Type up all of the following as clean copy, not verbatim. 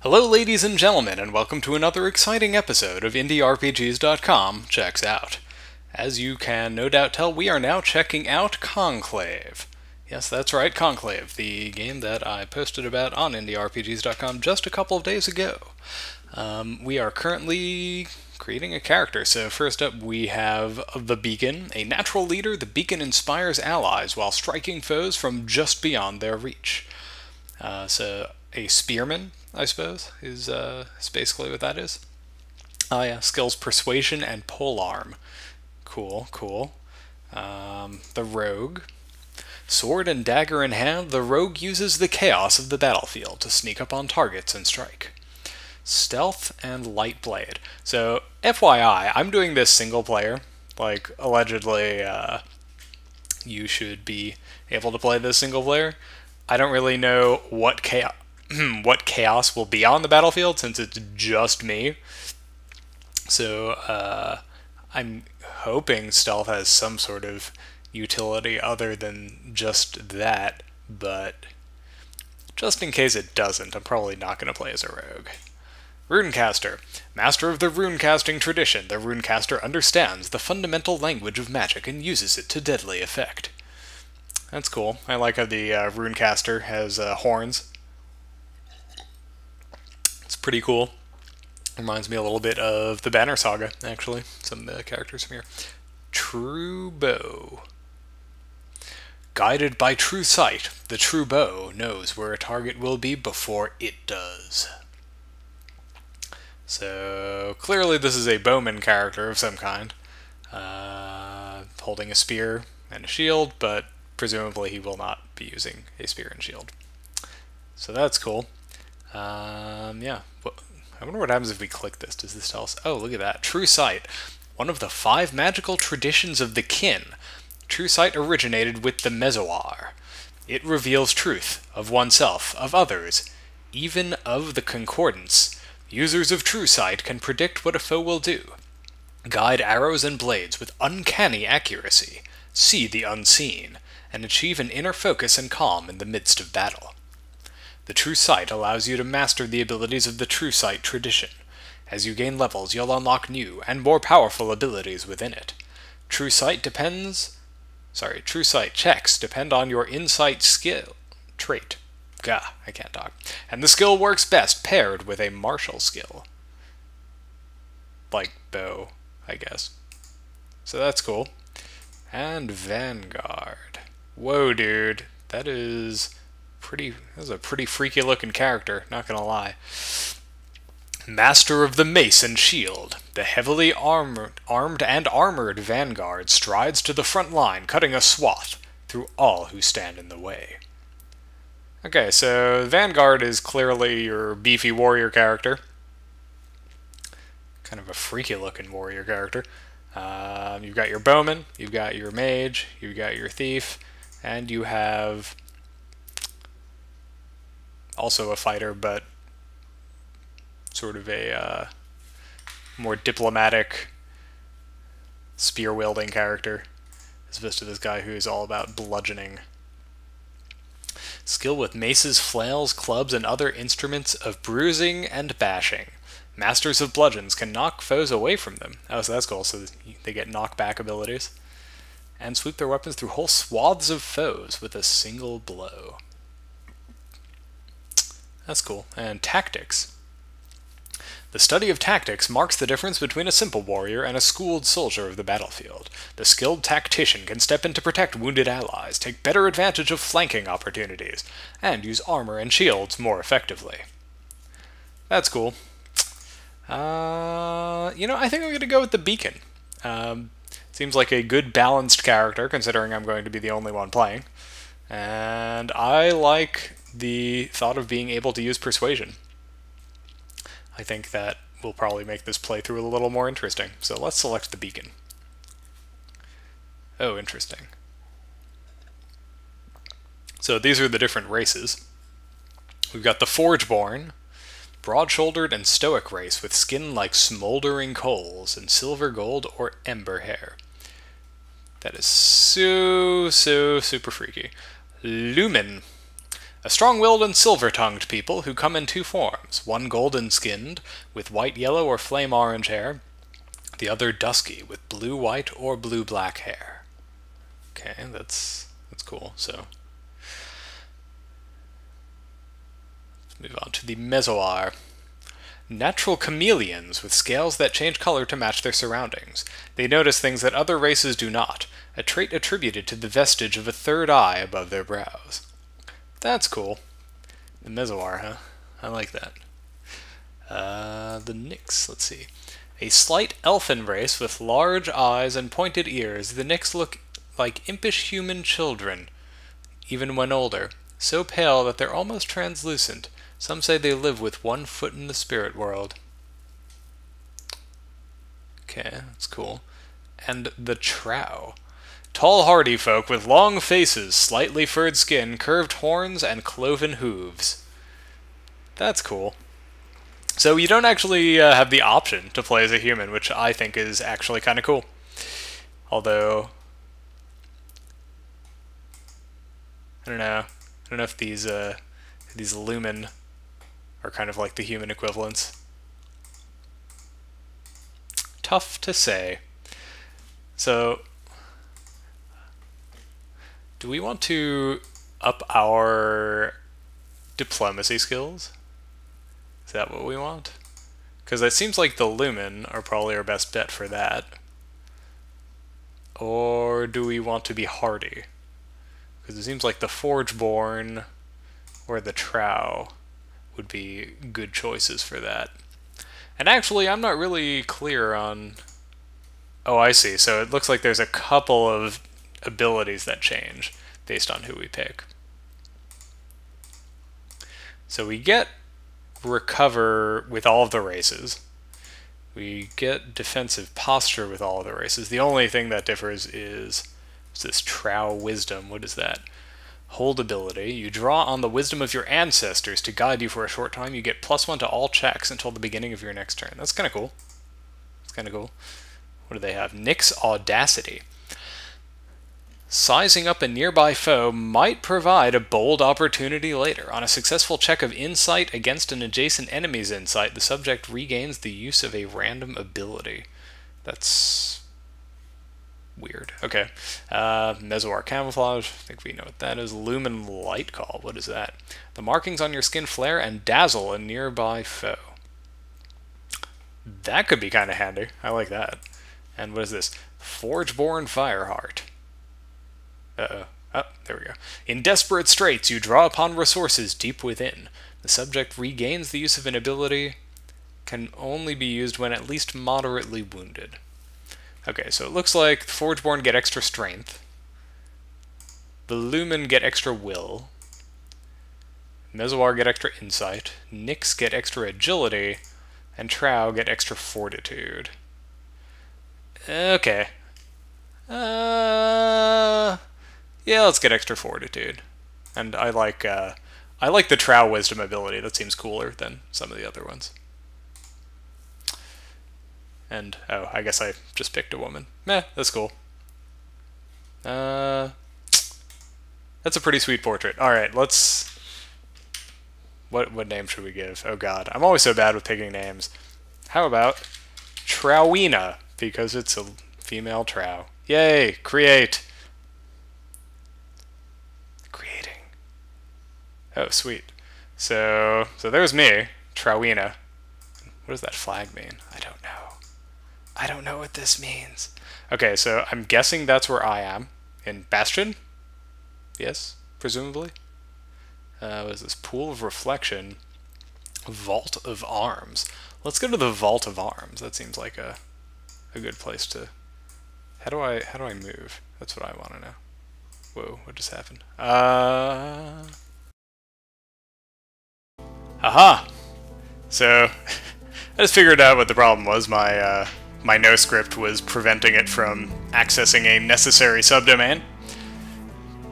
Hello ladies and gentlemen, and welcome to another exciting episode of IndieRPGs.com Checks Out. As you can no doubt tell, we are now checking out Conclave. Yes, that's right, Conclave, the game that I posted about on IndieRPGs.com just a couple of days ago. We are currently creating a character, so first up we have the Beacon. A natural leader, the Beacon inspires allies while striking foes from just beyond their reach. So a spearman, I suppose, is basically what that is. Oh yeah, skills persuasion and polearm. Cool, cool. The rogue. Sword and dagger in hand, the rogue uses the chaos of the battlefield to sneak up on targets and strike. Stealth and light blade. So, FYI, I'm doing this single player. Like, allegedly, you should be able to play this single player. I don't really know what chaos will be on the battlefield since it's just me. So I'm hoping stealth has some sort of utility other than just that, but just in case it doesn't, I'm probably not going to play as a rogue. Runecaster. Master of the runecasting tradition, the runecaster understands the fundamental language of magic and uses it to deadly effect. That's cool. I like how the runecaster has horns. It's pretty cool. Reminds me a little bit of the Banner Saga, actually. Some of the characters from here. True Bow. Guided by true sight, the true bow knows where a target will be before it does. So, clearly this is a bowman character of some kind. Holding a spear and a shield, but presumably he will not be using a spear and shield. So that's cool. Yeah. I wonder what happens if we click this. Does this tell us? Oh, look at that. True Sight. One of the 5 magical traditions of the kin. True Sight originated with the Mesoar. It reveals truth of oneself, of others, even of the concordance. Users of True Sight can predict what a foe will do. Guide arrows and blades with uncanny accuracy. See the unseen, and achieve an inner focus and calm in the midst of battle. The True Sight allows you to master the abilities of the True Sight tradition. As you gain levels, you'll unlock new and more powerful abilities within it. True Sight checks depend on your insight skill trait. Gah, I can't talk. And the skill works best paired with a martial skill. Like bow, I guess. So that's cool. And Vanguard. Whoa, dude. That is a pretty freaky looking character, not gonna lie. Master of the Mace and Shield. The heavily armed and armored Vanguard strides to the front line, cutting a swath through all who stand in the way. Okay, so Vanguard is clearly your beefy warrior character. Kind of a freaky looking warrior character. You've got your bowman, you've got your mage, you've got your thief, and you have also a fighter, but sort of a more diplomatic, spear-wielding character, as opposed to this guy who is all about bludgeoning. Skill with maces, flails, clubs, and other instruments of bruising and bashing. Masters of bludgeons can knock foes away from them. Oh, so that's cool, so they get knockback abilities. And sweep their weapons through whole swaths of foes with a single blow. That's cool. And tactics. The study of tactics marks the difference between a simple warrior and a schooled soldier of the battlefield. The skilled tactician can step in to protect wounded allies, take better advantage of flanking opportunities, and use armor and shields more effectively. That's cool. I think I'm going to go with the Beacon. Seems like a good balanced character, considering I'm going to be the only one playing. And I like the thought of being able to use persuasion. I think that will probably make this playthrough a little more interesting. So let's select the Beacon. Oh, interesting. So these are the different races. We've got the Forgeborn, broad-shouldered and stoic race with skin like smoldering coals and silver, gold, or ember hair. That is so super freaky. Lumen, A strong-willed and silver-tongued people who come in two forms, one golden-skinned, with white-yellow or flame-orange hair, the other dusky, with blue-white or blue-black hair. Okay, that's cool, so... Let's move on to the Mesoar. Natural chameleons with scales that change color to match their surroundings. They notice things that other races do not, a trait attributed to the vestige of a third eye above their brows. That's cool. The Mesoar, huh? I like that. The Nyx, let's see. A slight elfin race with large eyes and pointed ears, the Nyx look like impish human children, even when older, so pale that they're almost translucent. Some say they live with one foot in the spirit world. Okay, that's cool. And the Trow. Tall, hardy folk with long faces, slightly furred skin, curved horns, and cloven hooves. That's cool. So you don't actually have the option to play as a human, which I think is actually kind of cool. Although, I don't know if these lumen are kind of like the human equivalents. Tough to say. So, do we want to up our diplomacy skills? Is that what we want? Because it seems like the lumen are probably our best bet for that. Or do we want to be hardy? Because it seems like the Forgeborn or the Trow would be good choices for that. And actually, I'm not really clear on... Oh, I see. So it looks like there's a couple of abilities that change based on who we pick. So we get Recover with all of the races. We get Defensive Posture with all of the races. The only thing that differs is this Trow Wisdom. What is that? Hold ability. You draw on the wisdom of your ancestors to guide you for a short time. You get +1 to all checks until the beginning of your next turn. That's kind of cool. That's kind of cool. What do they have? Nyx Audacity. Sizing up a nearby foe might provide a bold opportunity later. On a successful check of insight against an adjacent enemy's insight, the subject regains the use of a random ability. That's weird. Okay. Mesoar Camouflage. I think we know what that is. Lumen Light Call. What is that? The markings on your skin flare and dazzle a nearby foe. That could be kind of handy. I like that. And what is this? Forgeborn Fireheart. Uh-oh. Oh, there we go. In desperate straits, you draw upon resources deep within. The subject regains the use of an ability. Can only be used when at least moderately wounded. Okay, so it looks like the Forgeborn get extra strength. The Lumen get extra will. Mesoar get extra insight. Nyx get extra agility. And Trow get extra fortitude. Okay. Yeah, let's get extra fortitude. And I like the Trow Wisdom ability. That seems cooler than some of the other ones. And, oh, I guess I just picked a woman. Meh, that's cool. That's a pretty sweet portrait. Alright, let's... What name should we give? Oh god, I'm always so bad with picking names. How about Trowina, because it's a female Trow. Yay, create! Creating. Oh, sweet. So there's me, Trowina. What does that flag mean? I don't know. I don't know what this means. Okay, so I'm guessing that's where I am. In Bastion? Yes, presumably. What is this? Pool of Reflection. Vault of Arms. Let's go to the Vault of Arms. That seems like a good place to... How do I move? That's what I want to know. Whoa, what just happened? Aha! So, I just figured out what the problem was. My no script was preventing it from accessing a necessary subdomain.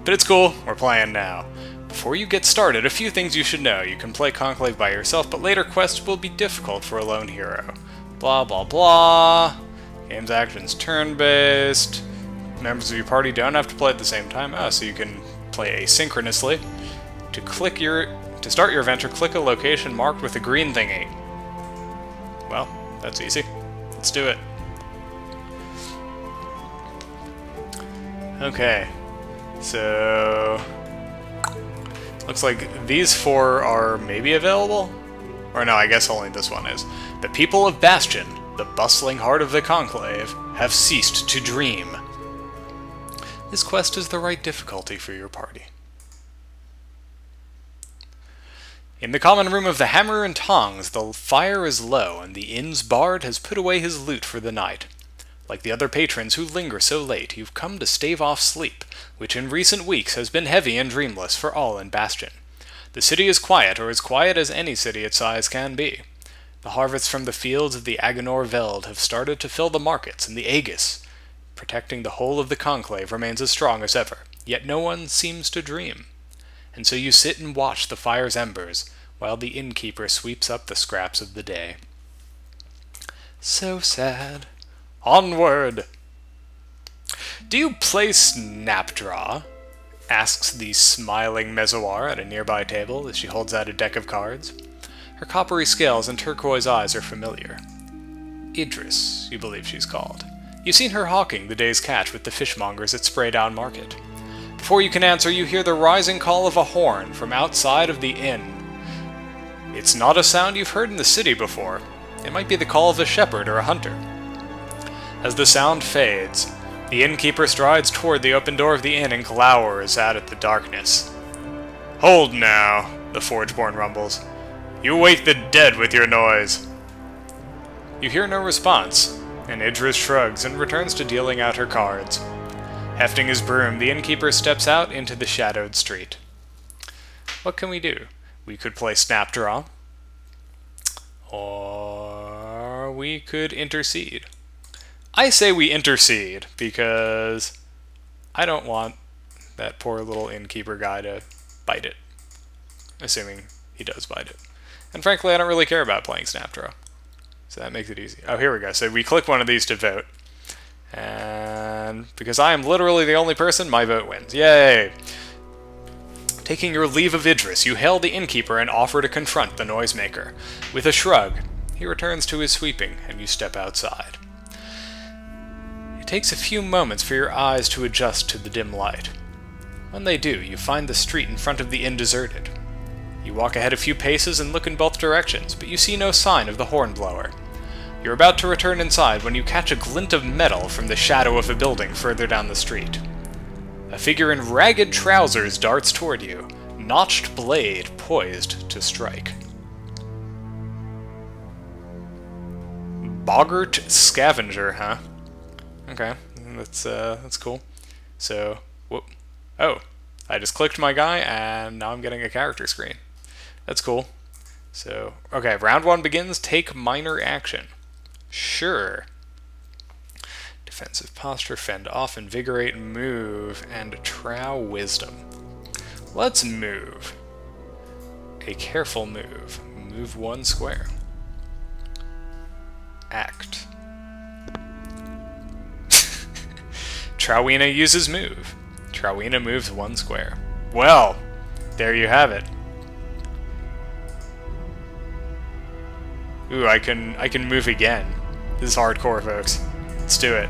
But it's cool, we're playing now. Before you get started, a few things you should know. You can play Conclave by yourself, but later quests will be difficult for a lone hero. Blah blah blah. Game's actions turn-based. Members of your party don't have to play at the same time. Oh, so you can play asynchronously. To start your adventure, click a location marked with a green thingy. Well, that's easy. Let's do it. Okay. So... looks like these 4 are maybe available? Or no, I guess only this one is. The people of Bastion, the bustling heart of the Conclave, have ceased to dream. This quest is the right difficulty for your party. In the common room of the Hammer and Tongs, the fire is low, and the inn's bard has put away his loot for the night. Like the other patrons who linger so late, you've come to stave off sleep, which in recent weeks has been heavy and dreamless for all in Bastion. The city is quiet, or as quiet as any city its size can be. The harvests from the fields of the Agenor Veld have started to fill the markets, and the Aegis, protecting the whole of the Conclave, remains as strong as ever, yet no one seems to dream. And so you sit and watch the fire's embers, while the innkeeper sweeps up the scraps of the day. So sad. Onward! Do you play Snapdraw? Asks the smiling Mezoar at a nearby table as she holds out a deck of cards. Her coppery scales and turquoise eyes are familiar. Idris, you believe she's called. You've seen her hawking the day's catch with the fishmongers at Spraydown Market. Before you can answer, you hear the rising call of a horn from outside of the inn. It's not a sound you've heard in the city before. It might be the call of a shepherd or a hunter. As the sound fades, the innkeeper strides toward the open door of the inn and glowers out at the darkness. Hold now, the Forgeborn rumbles. You wake the dead with your noise. You hear no response, and Idris shrugs and returns to dealing out her cards. Hefting his broom, the innkeeper steps out into the shadowed street. What can we do? We could play Snapdraw, or we could intercede. I say we intercede, because I don't want that poor little innkeeper guy to bite it. Assuming he does bite it. And frankly, I don't really care about playing Snapdraw. So that makes it easy. Oh, here we go. So we click one of these to vote. And because I am literally the only person, my vote wins. Yay! Taking your leave of Idris, you hail the innkeeper and offer to confront the noisemaker. With a shrug, he returns to his sweeping, and you step outside. It takes a few moments for your eyes to adjust to the dim light. When they do, you find the street in front of the inn deserted. You walk ahead a few paces and look in both directions, but you see no sign of the hornblower. You're about to return inside when you catch a glint of metal from the shadow of a building further down the street. A figure in ragged trousers darts toward you, notched blade poised to strike. Boggart Scavenger, huh? Okay, that's cool. So, whoop. Oh, I just clicked my guy, and now I'm getting a character screen. That's cool. So, okay, round 1 begins. Take minor action. Sure. Defensive posture, fend off, invigorate, move, and trow wisdom. Let's move. A careful move. Move 1 square. Act. Trowina uses move. Trowina moves 1 square. Well, there you have it. Ooh, I can move again. This is hardcore, folks. Let's do it.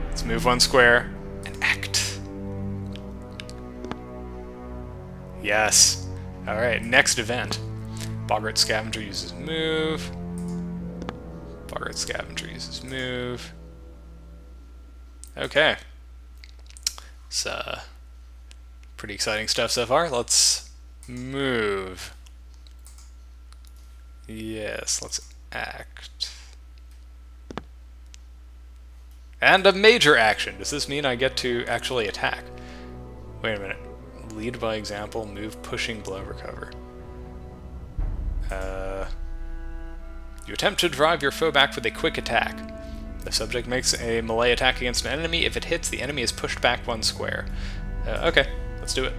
Let's move 1 square and act. Yes. Alright, next event. Boggart Scavenger uses move. Boggart Scavenger uses move. Okay. It's pretty exciting stuff so far. Let's move. Yes, let's act. And a major action. Does this mean I get to actually attack? Wait a minute. Lead by example, move, pushing, blow, recover. You attempt to drive your foe back with a quick attack. The subject makes a melee attack against an enemy. If it hits, the enemy is pushed back 1 square. Okay, let's do it.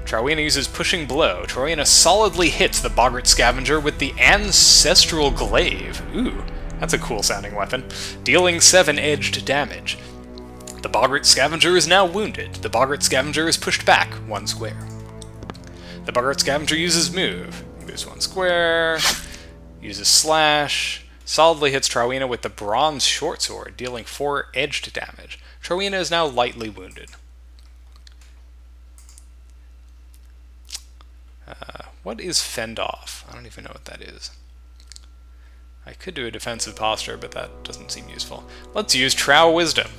Trowina uses Pushing Blow. Trowina solidly hits the Boggart Scavenger with the Ancestral Glaive. Ooh, that's a cool sounding weapon. Dealing 7 edged damage. The Boggart Scavenger is now wounded. The Boggart Scavenger is pushed back 1 square. The Boggart Scavenger uses move. He moves 1 square, uses slash, solidly hits Trowina with the bronze short sword, dealing 4 edged damage. Trowina is now lightly wounded. What is fend off? I don't even know what that is. I could do a defensive posture, but that doesn't seem useful. Let's use Trow Wisdom.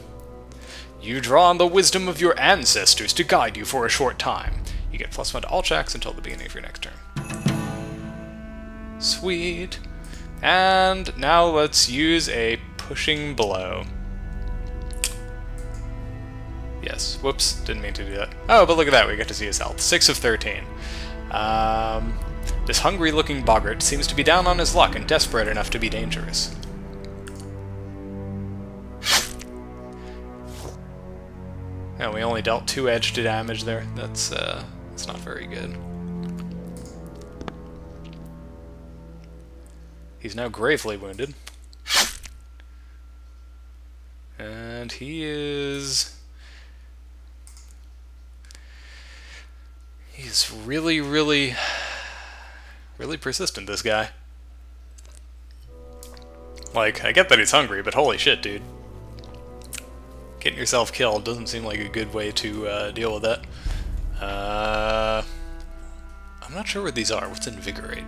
You draw on the wisdom of your ancestors to guide you for a short time. You get +1 to all checks until the beginning of your next turn. Sweet. And now let's use a pushing blow. Yes, whoops, didn't mean to do that. Oh, but look at that, we get to see his health. 6 of 13. This hungry-looking boggart seems to be down on his luck and desperate enough to be dangerous. Yeah, we only dealt 2 edged damage there. That's not very good. He's now gravely wounded. And he is... He's really, really persistent, this guy. Like, I get that he's hungry, but holy shit, dude. Getting yourself killed doesn't seem like a good way to deal with that. I'm not sure what these are. What's Invigorate?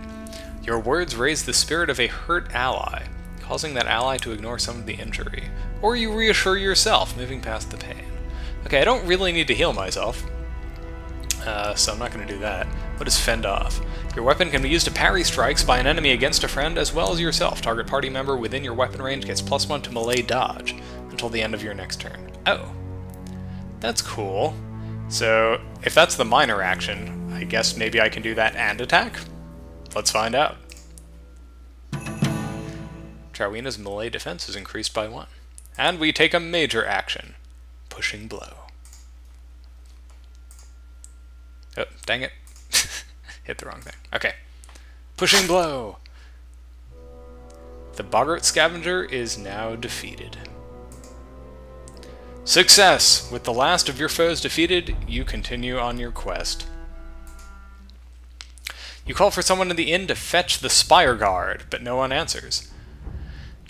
Your words raise the spirit of a hurt ally, causing that ally to ignore some of the injury. Or you reassure yourself, moving past the pain. Okay, I don't really need to heal myself. So I'm not going to do that. What is Fend Off? Your weapon can be used to parry strikes by an enemy against a friend as well as yourself. Target party member within your weapon range gets +1 to melee dodge until the end of your next turn. Oh. That's cool. So, if that's the minor action, I guess maybe I can do that and attack? Let's find out. Trowina's melee defense is increased by 1. And we take a major action. Pushing Blow. Oh, dang it. Hit the wrong thing. Okay. Pushing Blow! The Boggart Scavenger is now defeated. Success! With the last of your foes defeated, you continue on your quest. You call for someone in the inn to fetch the Spire Guard, but no one answers.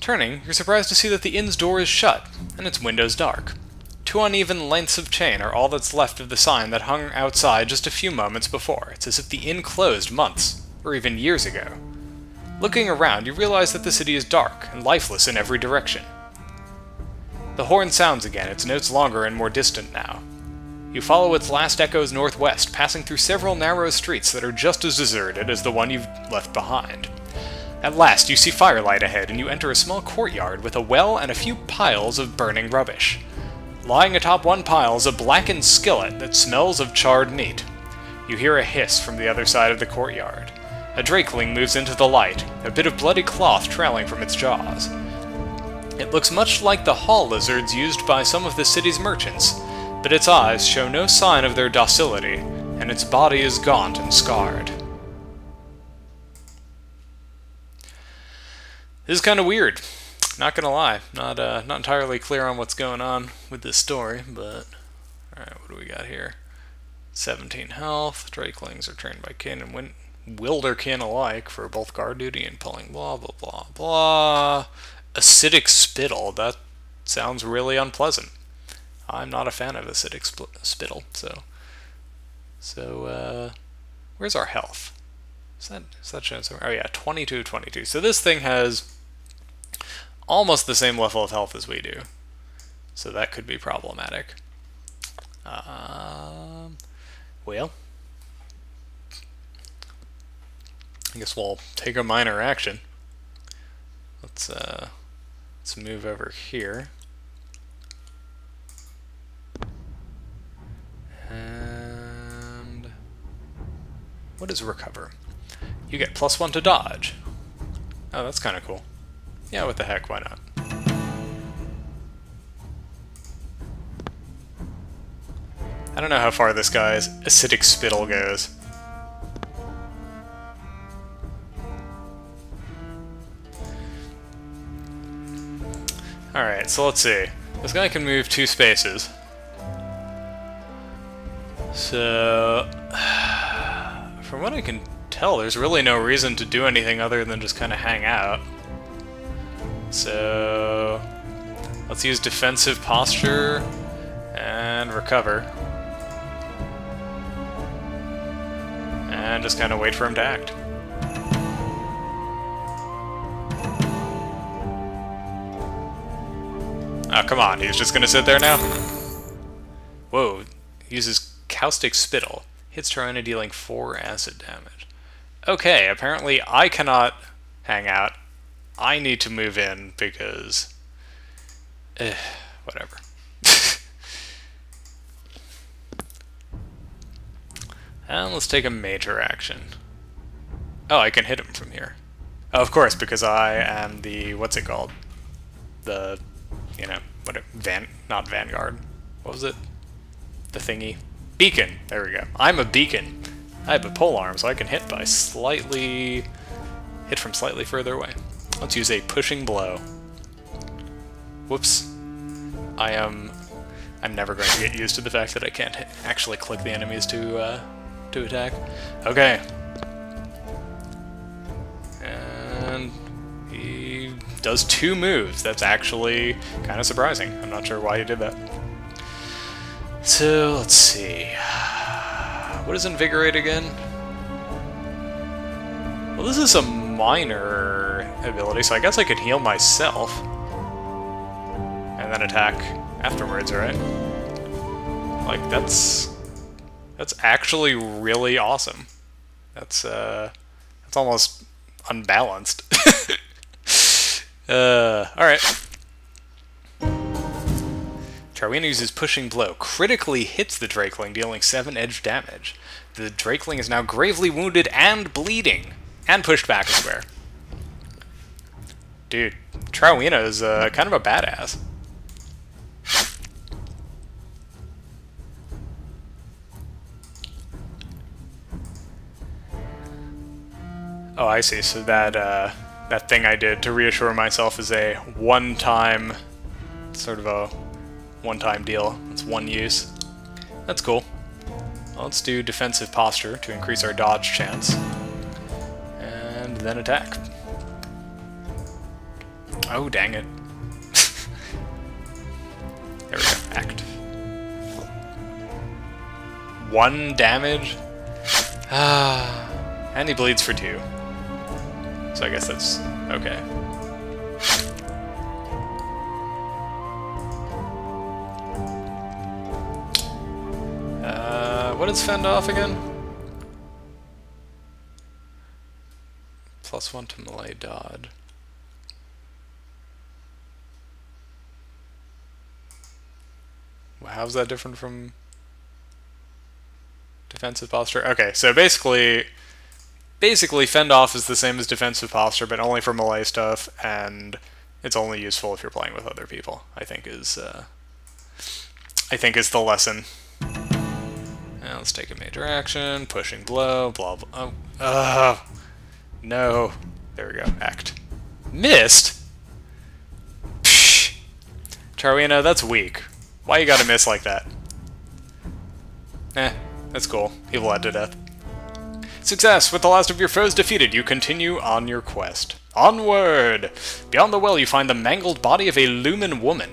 Turning, you're surprised to see that the inn's door is shut, and its windows dark. 2 uneven lengths of chain are all that's left of the sign that hung outside just a few moments before. It's as if the inn closed months, or even years ago. Looking around, you realize that the city is dark and lifeless in every direction. The horn sounds again, its notes longer and more distant now. You follow its last echoes northwest, passing through several narrow streets that are just as deserted as the one you've left behind. At last, you see firelight ahead, and you enter a small courtyard with a well and a few piles of burning rubbish. Lying atop one pile is a blackened skillet that smells of charred meat. You hear a hiss from the other side of the courtyard. A Drakeling moves into the light, a bit of bloody cloth trailing from its jaws. It looks much like the hall lizards used by some of the city's merchants, but its eyes show no sign of their docility, and its body is gaunt and scarred. This is kind of weird. Not gonna lie, not entirely clear on what's going on with this story, but alright, what do we got here? 17 health, Drakelings are trained by kin and wilderkin alike for both guard duty and pulling blah blah blah blah. Acidic spittle, that sounds really unpleasant. I'm not a fan of acidic spittle, so where's our health? Is that showing somewhere? Oh yeah, 22. So this thing has almost the same level of health as we do. So that could be problematic. Well, I guess we'll take a minor action. Let's move over here. And what is recover? You get +1 to dodge. Oh, that's kind of cool. Yeah, what the heck, why not? I don't know how far this guy's acidic spittle goes. Alright, so let's see. This guy can move 2 spaces. So, from what I can tell, there's really no reason to do anything other than just kind of hang out. So, let's use defensive posture and recover. And just kind of wait for him to act. Oh, come on, he's just gonna sit there now? Whoa, he uses Caustic Spittle. Hits Trina, dealing 4 acid damage. Okay, apparently I cannot hang out. I need to move in because... whatever. And let's take a major action. Oh, I can hit him from here. Oh, of course, because I am the... what's it called? The... you know, what? Not Vanguard. What was it? The thingy. Beacon! There we go. I'm a beacon. I have a polearm, so I can hit by slightly... hit from slightly further away. Let's use a pushing blow. Whoops. I'm never going to get used to the fact that I can't actually click the enemies to attack. Okay. And he does 2 moves. That's actually kind of surprising. I'm not sure why he did that. So, let's see. What is Invigorate again? Well, this is a minor ability, so I guess I could heal myself. And then attack afterwards, right? Like, that's actually really awesome. That's almost unbalanced. Alright. Trina uses Pushing Blow. Critically hits the Drakeling, dealing 7 edge damage. The Drakeling is now gravely wounded and bleeding. And pushed back a square. Dude, Trina is kind of a badass. Oh, I see. So that that thing I did to reassure myself is a one-time, sort of a one-time deal. It's one use. That's cool. Well, let's do defensive posture to increase our dodge chance. And then attack. Oh, dang it. There we go. Act. 1 damage. And he bleeds for 2. So I guess that's okay. What is fend off again? +1 to melee dodge. Well, how's that different from defensive posture? Okay, so basically fend off is the same as defensive posture, but only for melee stuff, and it's only useful if you're playing with other people. I think is the lesson. Now let's take a major action, pushing blow, blah blah. Oh, no. There we go. Act. Missed. Psh. Trina, that's weak. Why you gotta miss like that? That's cool. He bled to death. Success! With the last of your foes defeated, you continue on your quest. Onward! Beyond the well, you find the mangled body of a Lumen woman.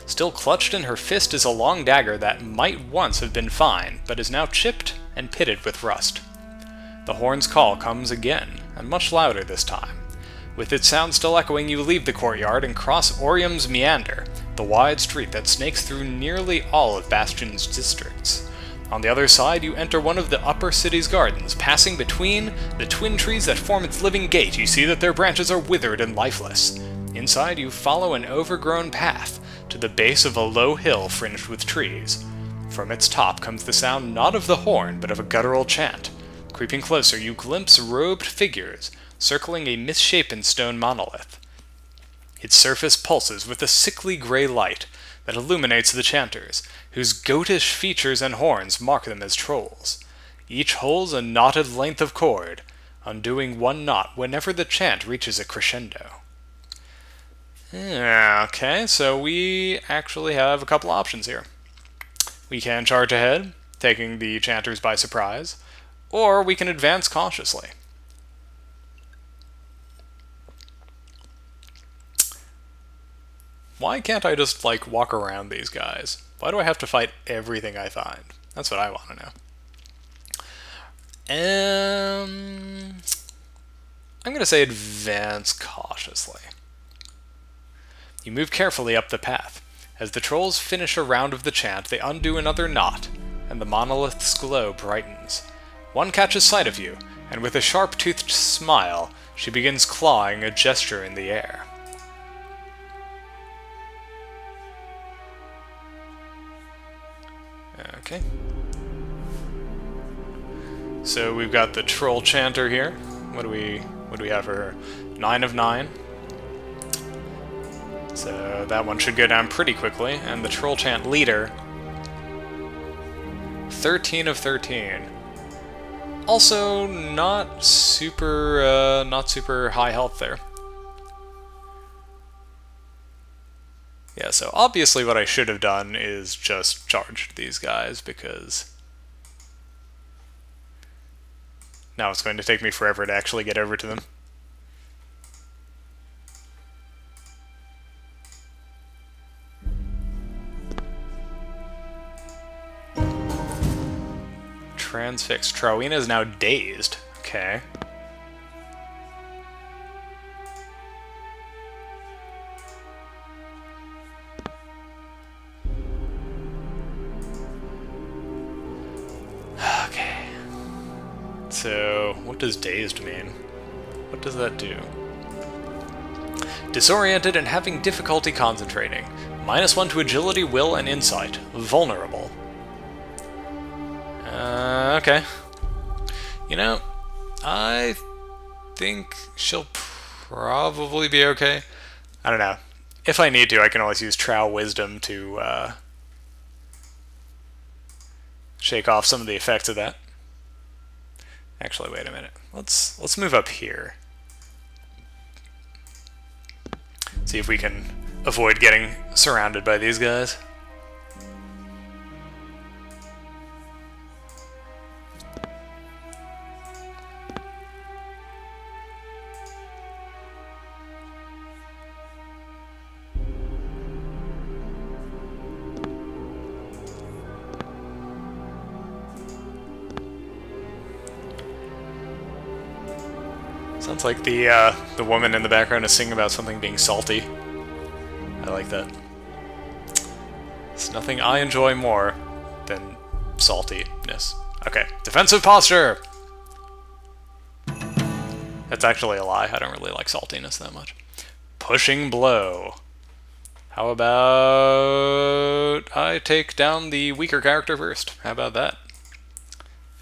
Still clutched in her fist is a long dagger that might once have been fine, but is now chipped and pitted with rust. The horn's call comes again, and much louder this time. With its sound still echoing, you leave the courtyard and cross Orium's Meander, the wide street that snakes through nearly all of Bastion's districts. On the other side, you enter one of the upper city's gardens. Passing between the twin trees that form its living gate, you see that their branches are withered and lifeless. Inside, you follow an overgrown path to the base of a low hill fringed with trees. From its top comes the sound not of the horn, but of a guttural chant. Creeping closer, you glimpse robed figures circling a misshapen stone monolith. Its surface pulses with a sickly gray light that illuminates the chanters, whose goatish features and horns mark them as trolls. Each holds a knotted length of cord, undoing 1 knot whenever the chant reaches a crescendo. Okay, so we actually have a couple options here. We can charge ahead, taking the Chanters by surprise, or we can advance cautiously. Why can't I just, like, walk around these guys? Why do I have to fight everything I find? That's what I want to know. I'm going to say advance cautiously. You move carefully up the path. As the trolls finish a round of the chant, they undo another knot, and the monolith's glow brightens. One catches sight of you, and with a sharp-toothed smile, she begins clawing a gesture in the air. Okay. So we've got the troll chanter here. What do we have for her? 9 of 9. So that one should go down pretty quickly, and the troll chant leader, 13 of 13. Also not super high health there. Yeah, so obviously what I should have done is just charged these guys, because now it's going to take me forever to actually get over to them. Transfixed. Trowina is now dazed. Okay. Okay. So, what does dazed mean? What does that do? Disoriented and having difficulty concentrating. -1 to agility, will, and insight. Vulnerable. Okay. You know, I think she'll probably be okay. I don't know. If I need to, I can always use Trow Wisdom to shake off some of the effects of that. Actually, wait a minute. Let's move up here. See if we can avoid getting surrounded by these guys. Sounds like the woman in the background is singing about something being salty. I like that. It's nothing I enjoy more than saltiness. Okay, defensive posture! That's actually a lie. I don't really like saltiness that much. Pushing blow. How about I take down the weaker character first? How about that?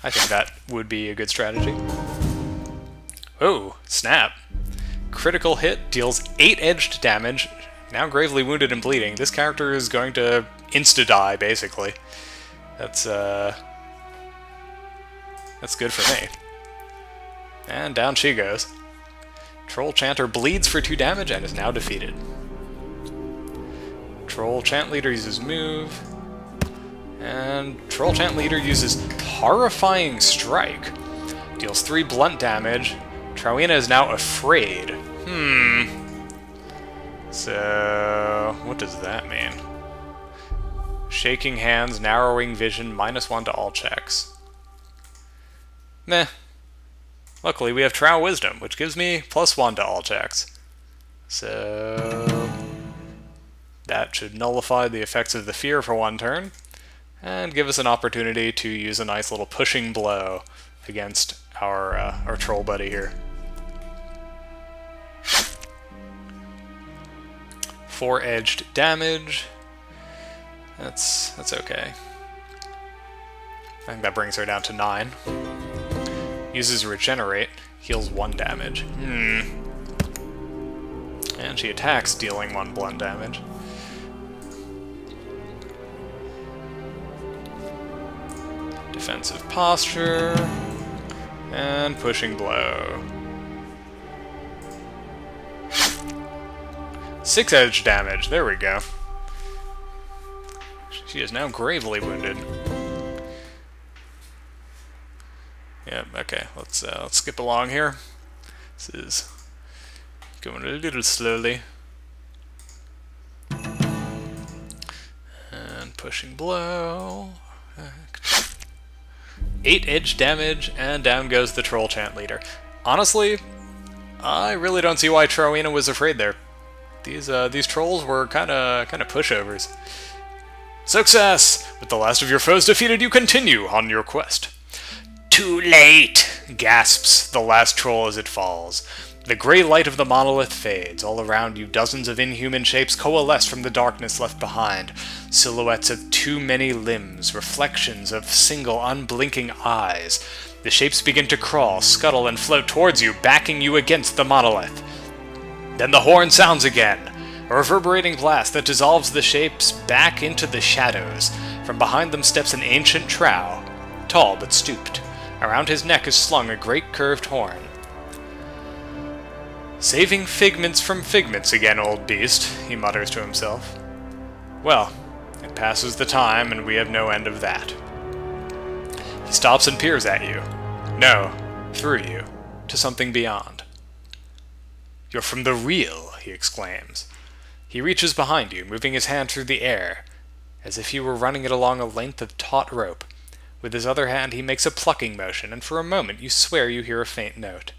I think that would be a good strategy. Oh, snap. Critical hit, deals 8 edged damage, now gravely wounded and bleeding. This character is going to insta-die, basically. That's good for me. And down she goes. Troll Chanter bleeds for 2 damage and is now defeated. Troll Chant Leader uses move. And Troll Chant Leader uses Horrifying Strike. Deals 3 blunt damage. Trowina is now afraid. So, what does that mean? Shaking hands, narrowing vision, -1 to all checks. Meh. Luckily, we have Trow Wisdom, which gives me +1 to all checks. So, that should nullify the effects of the fear for 1 turn, and give us an opportunity to use a nice little pushing blow against our troll buddy here. 4 edged damage. That's okay. I think that brings her down to 9. Uses Regenerate, heals 1 damage. And she attacks, dealing 1 blunt damage. Defensive posture, and pushing blow. 6 edge damage. There we go. She is now gravely wounded. Yep, okay, let's skip along here. This is going a little slowly. And pushing blow. 8 edge damage, and down goes the troll chant leader. Honestly, I really don't see why Trowina was afraid there. These trolls were kinda pushovers. Success! With the last of your foes defeated, you continue on your quest. Too late! Gasps the last troll as it falls. The gray light of the monolith fades. All around you, dozens of inhuman shapes coalesce from the darkness left behind. Silhouettes of too many limbs, reflections of single unblinking eyes. The shapes begin to crawl, scuttle, and float towards you, backing you against the monolith. Then the horn sounds again, a reverberating blast that dissolves the shapes back into the shadows. From behind them steps an ancient trow, tall but stooped. Around his neck is slung a great curved horn. Saving figments from figments again, old beast, he mutters to himself. Well, it passes the time, and we have no end of that. He stops and peers at you. No, through you, to something beyond. You're from the real, he exclaims. He reaches behind you, moving his hand through the air, as if he were running it along a length of taut rope. With his other hand he makes a plucking motion, and for a moment you swear you hear a faint note.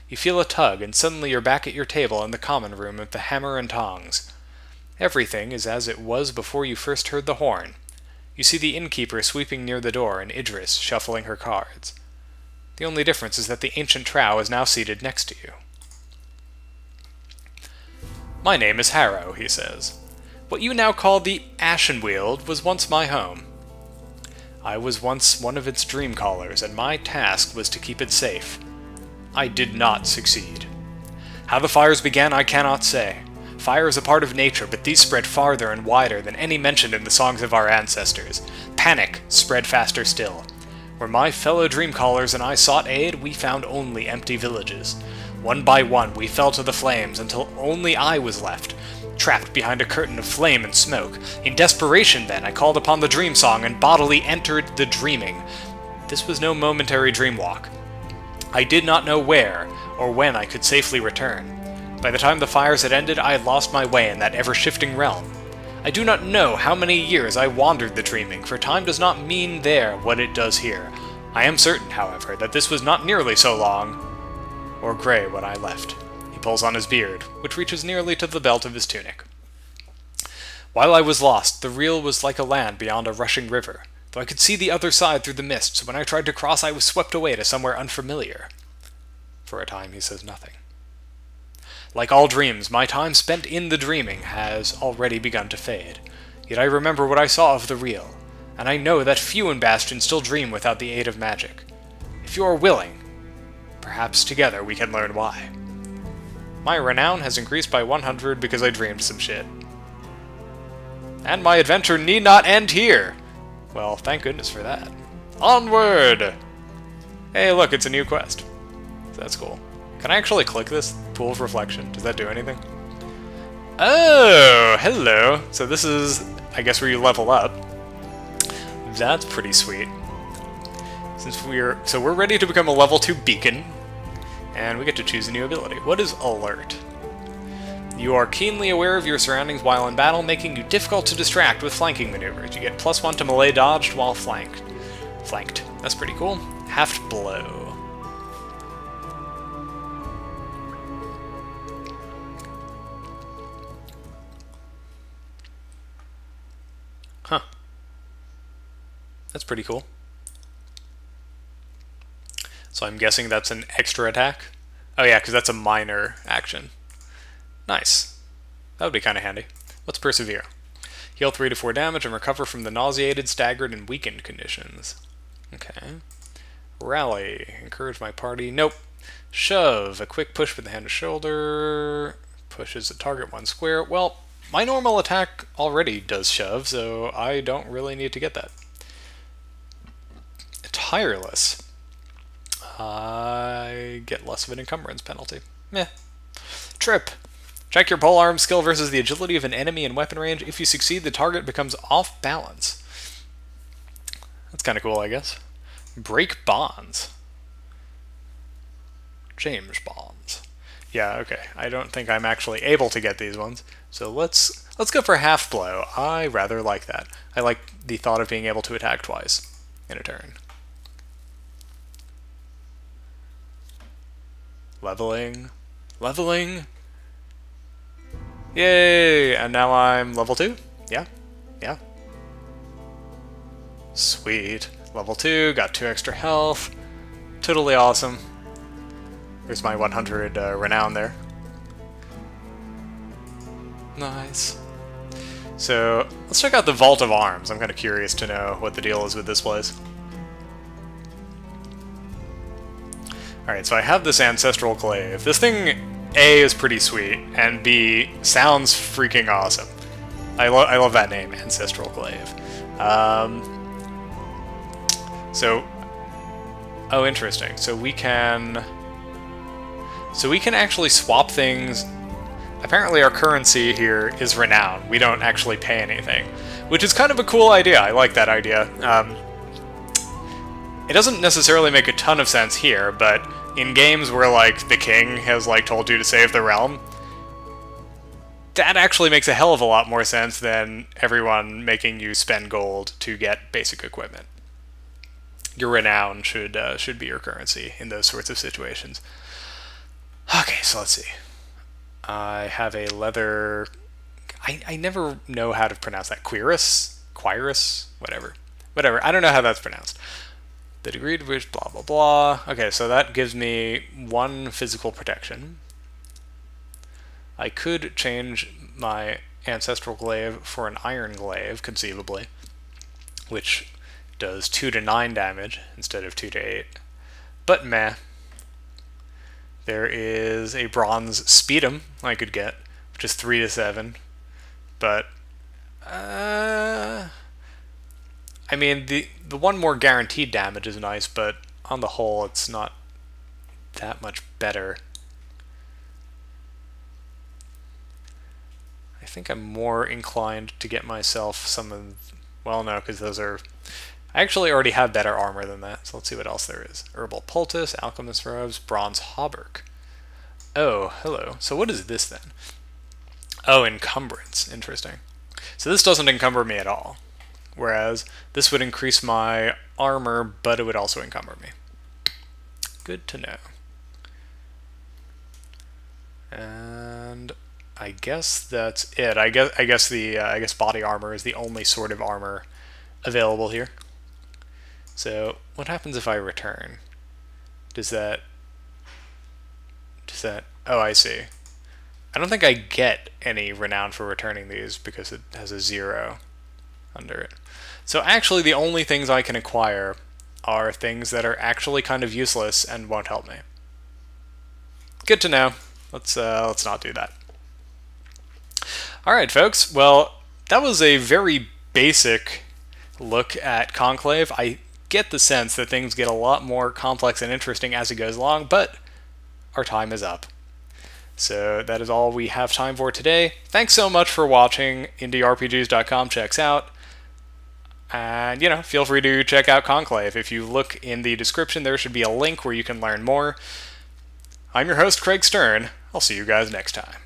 You feel a tug, and suddenly you're back at your table in the common room with the hammer and tongs. Everything is as it was before you first heard the horn. You see the innkeeper sweeping near the door, and Idris shuffling her cards. The only difference is that the ancient trow is now seated next to you. My name is Harrow, he says. What you now call the Ashenweald was once my home. I was once one of its dream callers, and my task was to keep it safe. I did not succeed. How the fires began I cannot say. Fire is a part of nature, but these spread farther and wider than any mentioned in the songs of our ancestors. Panic spread faster still. Where my fellow dream callers and I sought aid, we found only empty villages. One by one, we fell to the flames until only I was left, trapped behind a curtain of flame and smoke. In desperation, then, I called upon the dream song and bodily entered the dreaming. This was no momentary dream walk. I did not know where or when I could safely return. By the time the fires had ended, I had lost my way in that ever-shifting realm. I do not know how many years I wandered the dreaming, for time does not mean there what it does here. I am certain, however, that this was not nearly so long or gray when I left. He pulls on his beard, which reaches nearly to the belt of his tunic. While I was lost, the real was like a land beyond a rushing river, though I could see the other side through the mists. When I tried to cross, I was swept away to somewhere unfamiliar. For a time he says nothing. Like all dreams, my time spent in the dreaming has already begun to fade. Yet I remember what I saw of the real, and I know that few in Bastion still dream without the aid of magic. If you are willing, perhaps together we can learn why. My renown has increased by 100 because I dreamed some shit. And my adventure need not end here! Well, thank goodness for that. Onward! Hey, look, it's a new quest. That's cool. Can I actually click this? Pool of Reflection. Does that do anything? Oh, hello! So this is, I guess, where you level up. That's pretty sweet. So we're ready to become a level 2 beacon, and we get to choose a new ability. What is Alert? You are keenly aware of your surroundings while in battle, making you difficult to distract with flanking maneuvers. You get +1 to melee dodged while flanked. That's pretty cool. Haft Blow. Huh. That's pretty cool. So I'm guessing that's an extra attack? Oh yeah, because that's a minor action. Nice. That would be kind of handy. Let's Persevere. Heal 3 to 4 damage and recover from the nauseated, staggered, and weakened conditions. Okay. Rally. Encourage my party. Nope. Shove. A quick push with the hand to shoulder. Pushes the target 1 square. Well, my normal attack already does shove, so I don't really need to get that. Tireless. I get less of an encumbrance penalty. Meh. Trip. Check your polearm skill versus the agility of an enemy in weapon range. If you succeed, the target becomes off balance. That's kind of cool, I guess. Break bonds. James bonds. Yeah, okay. I don't think I'm actually able to get these ones. So let's go for half blow. I rather like that. I like the thought of being able to attack twice in a turn. Leveling. Leveling. Yay! And now I'm level 2? Yeah. Yeah. Sweet. Level 2, got 2 extra health. Totally awesome. There's my 100 renown there. Nice. So, let's check out the Vault of Arms. I'm kind of curious to know what the deal is with this place. Alright, so I have this Ancestral Glaive. This thing, A, is pretty sweet, and B, sounds freaking awesome. I love that name, Ancestral Glaive. Oh, interesting. So we can actually swap things. Apparently our currency here is renown. We don't actually pay anything, which is kind of a cool idea. I like that idea. It doesn't necessarily make a ton of sense here, but in games where, like, the king has, like, told you to save the realm, that actually makes a hell of a lot more sense than everyone making you spend gold to get basic equipment. Your renown should be your currency in those sorts of situations. Okay, so let's see. I have a leather... I never know how to pronounce that. Quirus? Whatever. I don't know how that's pronounced. The degree to which blah blah blah. Okay, so that gives me 1 physical protection. I could change my Ancestral Glaive for an Iron Glaive, conceivably, which does 2 to 9 damage instead of 2 to 8. But meh. There is a Bronze Speedum I could get, which is 3 to 7. But, I mean, the one more guaranteed damage is nice, but on the whole, it's not that much better. I think I'm more inclined to get myself some of... Well, no, because those are... I actually already have better armor than that, so let's see what else there is. Herbal Poultice, Alchemist Robes, Bronze Hauberk. Oh, hello. So what is this then? Oh, Encumbrance. Interesting. So this doesn't encumber me at all. Whereas this would increase my armor, but it would also encumber me. Good to know. And I guess that's it. I guess body armor is the only sort of armor available here. So what happens if I return? Does that... Oh, I see. I don't think I get any renown for returning these because it has a 0 under it. So actually the only things I can acquire are things that are actually kind of useless and won't help me. Good to know. Let's not do that. Alright folks, well that was a very basic look at Conclave. I get the sense that things get a lot more complex and interesting as it goes along, but our time is up. So that is all we have time for today. Thanks so much for watching. IndieRPGs.com checks out. And, you know, feel free to check out Conclave. If you look in the description, there should be a link where you can learn more. I'm your host, Craig Stern. I'll see you guys next time.